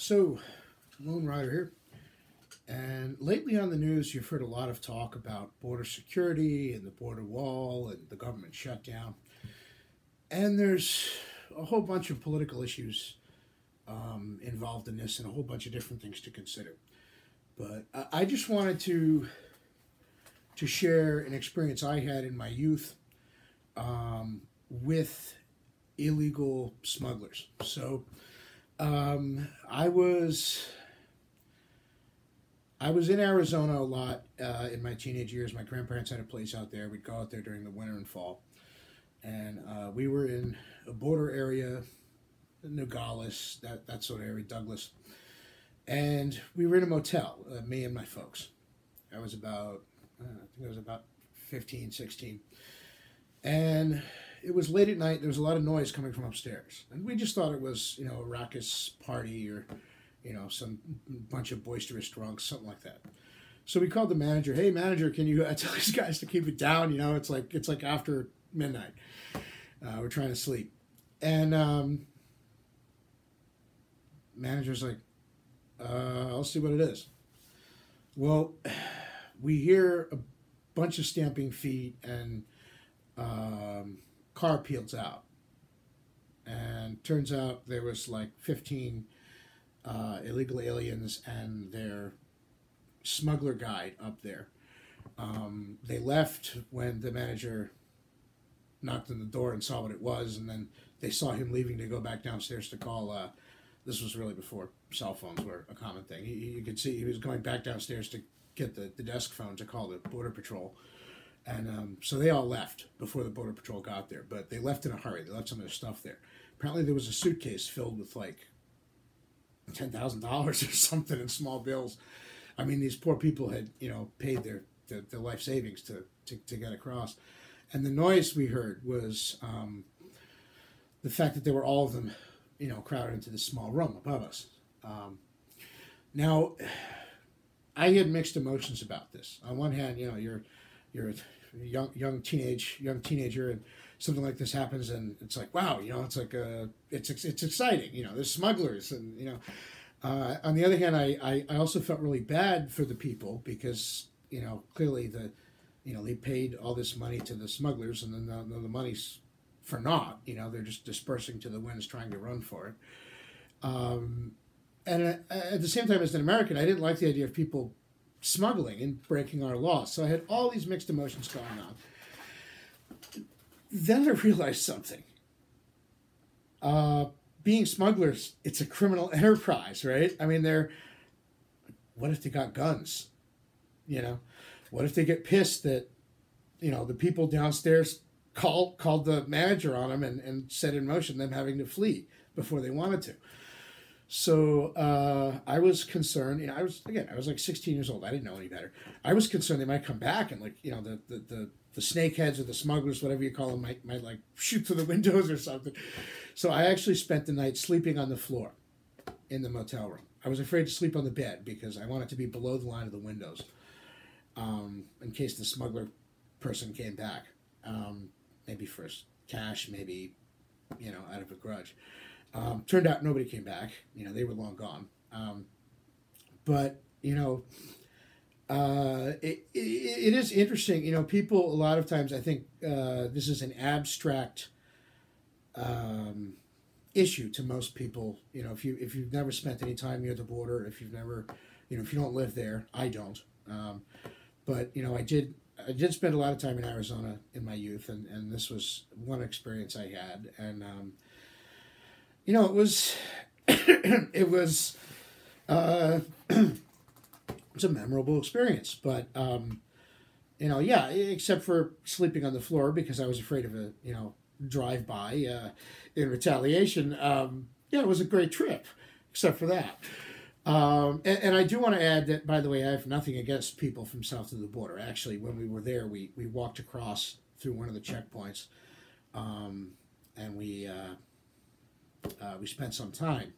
So, Lone Rider here. And lately on the news, you've heard a lot of talk about border security and the border wall and the government shutdown. And there's a whole bunch of political issues involved in this and a whole bunch of different things to consider. But I just wanted to share an experience I had in my youth with illegal smugglers. So I was in Arizona a lot in my teenage years. My grandparents had a place out there. We'd go out there during the winter and fall, and we were in a border area, Nogales, that sort of area, Douglas, and we were in a motel. Me and my folks. I was about I think I was about 15, 16. And it was late at night. There was a lot of noise coming from upstairs, and we just thought it was, a raucous party or, some bunch of boisterous drunks, something like that. So we called the manager. Hey, manager, can you tell these guys to keep it down? It's like after midnight. We're trying to sleep, and manager's like, I'll see what it is. Well, we hear a bunch of stamping feet and car peels out, and turns out there was like 15 illegal aliens and their smuggler guide up there. They left when the manager knocked on the door and saw what it was, and then they saw him leaving to go back downstairs to call. This was really before cell phones were a common thing. You could see he was going back downstairs to get the desk phone to call the Border Patrol. And so they all left before the Border Patrol got there, but they left in a hurry. They left some of their stuff there. Apparently there was a suitcase filled with like $10,000 or something in small bills. I mean, these poor people had, paid their life savings to get across. And the noise we heard was the fact that there were all of them, crowded into this small room above us. Now, I had mixed emotions about this. On one hand, you're a young teenager, and something like this happens, and it's like, wow, it's like it's exciting, there's smugglers, and on the other hand, I also felt really bad for the people because clearly they paid all this money to the smugglers, and then the money's for naught. They're just dispersing to the winds trying to run for it. And at the same time, as an American, I didn't like the idea of people smuggling and breaking our laws. So I had all these mixed emotions going on. Then I realized something. Being smugglers, it's a criminal enterprise, right? I mean, what if they got guns? What if they get pissed that, the people downstairs called the manager on them and set in motion them having to flee before they wanted to? So I was concerned. I was like 16 years old. I didn't know any better. I was concerned they might come back and the snakeheads or the smugglers, whatever you call them, might like shoot through the windows or something. So I actually spent the night sleeping on the floor in the motel room. I was afraid to sleep on the bed because I wanted to be below the line of the windows in case the smuggler person came back, maybe for cash, maybe out of a grudge. Turned out nobody came back. They were long gone. But it is interesting. People a lot of times, I think this is an abstract issue to most people. If you've never spent any time near the border, if you've never, if you don't live there, I don't. But I did spend a lot of time in Arizona in my youth, and this was one experience I had, and it was it was it's a memorable experience, but yeah, except for sleeping on the floor because I was afraid of a drive-by in retaliation. Yeah, it was a great trip, except for that. And I do want to add that, by the way, I have nothing against people from south of the border. Actually, when we were there, we walked across through one of the checkpoints, and we spent some time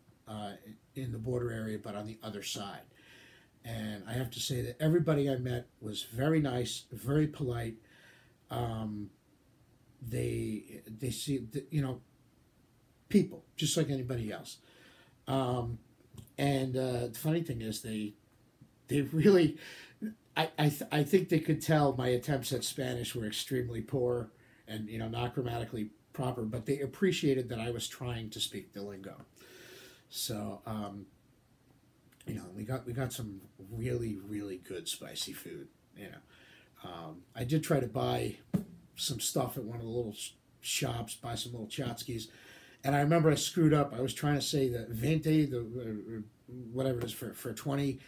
in the border area, but on the other side. And I have to say that everybody I met was very nice, very polite. They see, people just like anybody else. And the funny thing is, they really, I think they could tell my attempts at Spanish were extremely poor and not grammatically proper, but they appreciated that I was trying to speak the lingo. So we got some really really good spicy food. I did try to buy some stuff at one of the little shops, buy some little tchotchkes, and I remember I screwed up. I was trying to say the 20, whatever it is for 20.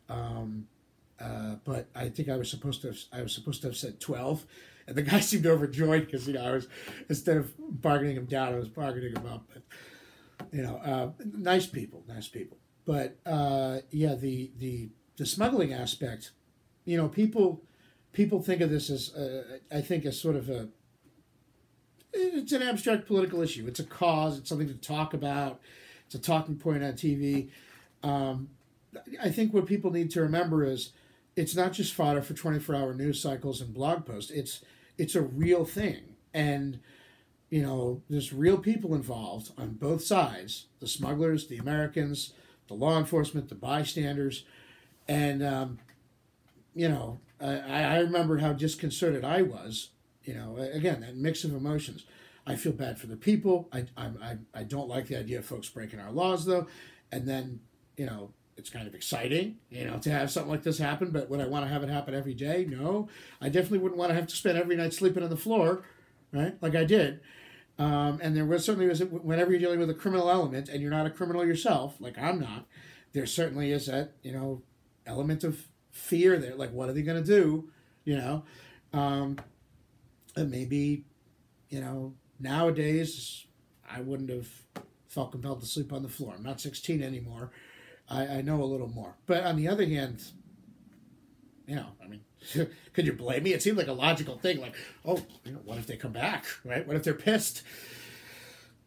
But I think I was supposed to have said 12, and the guy seemed overjoyed because I was, instead of bargaining him down, I was bargaining him up. But nice people, nice people. But yeah, the smuggling aspect, people think of this as I think as sort of it's an abstract political issue. It's a cause. It's something to talk about. It's a talking point on TV. I think what people need to remember is it's not just fodder for 24-hour news cycles and blog posts. It's a real thing. And, there's real people involved on both sides, the smugglers, the Americans, the law enforcement, the bystanders. And, I remember how disconcerted I was, again, that mix of emotions. I feel bad for the people. I don't like the idea of folks breaking our laws, though. And then, it's kind of exciting, to have something like this happen. But would I want to have it happen every day? No. I definitely wouldn't want to have to spend every night sleeping on the floor, right? Like I did. And there was certainly, whenever you're dealing with a criminal element and you're not a criminal yourself, like I'm not, there certainly is that, element of fear there. Like, what are they going to do? And maybe, nowadays I wouldn't have felt compelled to sleep on the floor. I'm not 16 anymore. I know a little more. But on the other hand, could you blame me? It seemed like a logical thing. Like, oh, what if they come back, right? What if they're pissed?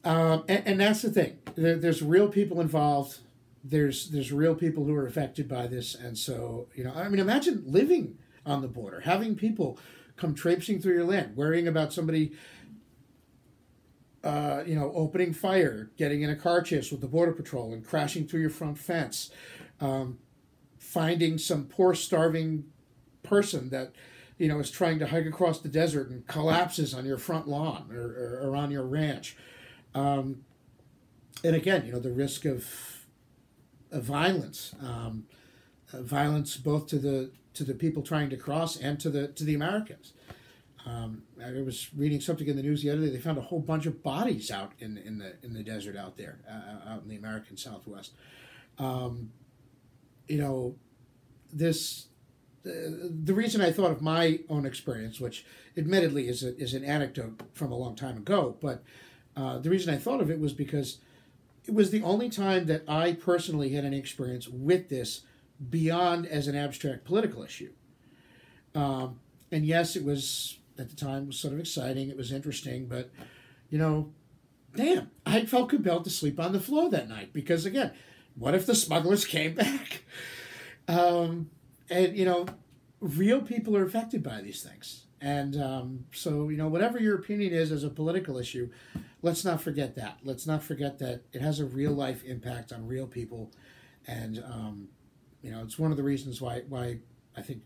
And that's the thing. There's real people involved. There's real people who are affected by this. And so, imagine living on the border, having people come traipsing through your land, worrying about somebody opening fire, getting in a car chase with the Border Patrol and crashing through your front fence, finding some poor starving person that, is trying to hike across the desert and collapses on your front lawn or on your ranch. And again, the risk of violence, violence both to the people trying to cross and to the Americans. I was reading something in the news the other day. They found a whole bunch of bodies out in the desert out there, out in the American Southwest. This the reason I thought of my own experience, which admittedly is an anecdote from a long time ago, but the reason I thought of it was because it was the only time that I personally had any experience with this beyond as an abstract political issue. And yes, it was, at the time, was sort of exciting. It was interesting, but, damn, I felt compelled to sleep on the floor that night because, again, what if the smugglers came back? And, real people are affected by these things. And so, whatever your opinion is as a political issue, let's not forget that. Let's not forget that it has a real life impact on real people. And, it's one of the reasons why I think,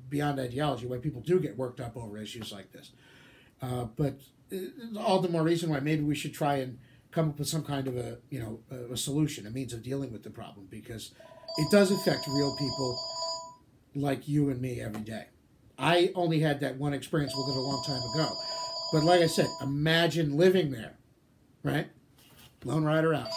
beyond ideology, why people do get worked up over issues like this. But all the more reason why maybe we should try and come up with some kind of a solution, a means of dealing with the problem, because it does affect real people like you and me every day. I only had that one experience with it a long time ago. But like I said, imagine living there, right? Lone Rider out.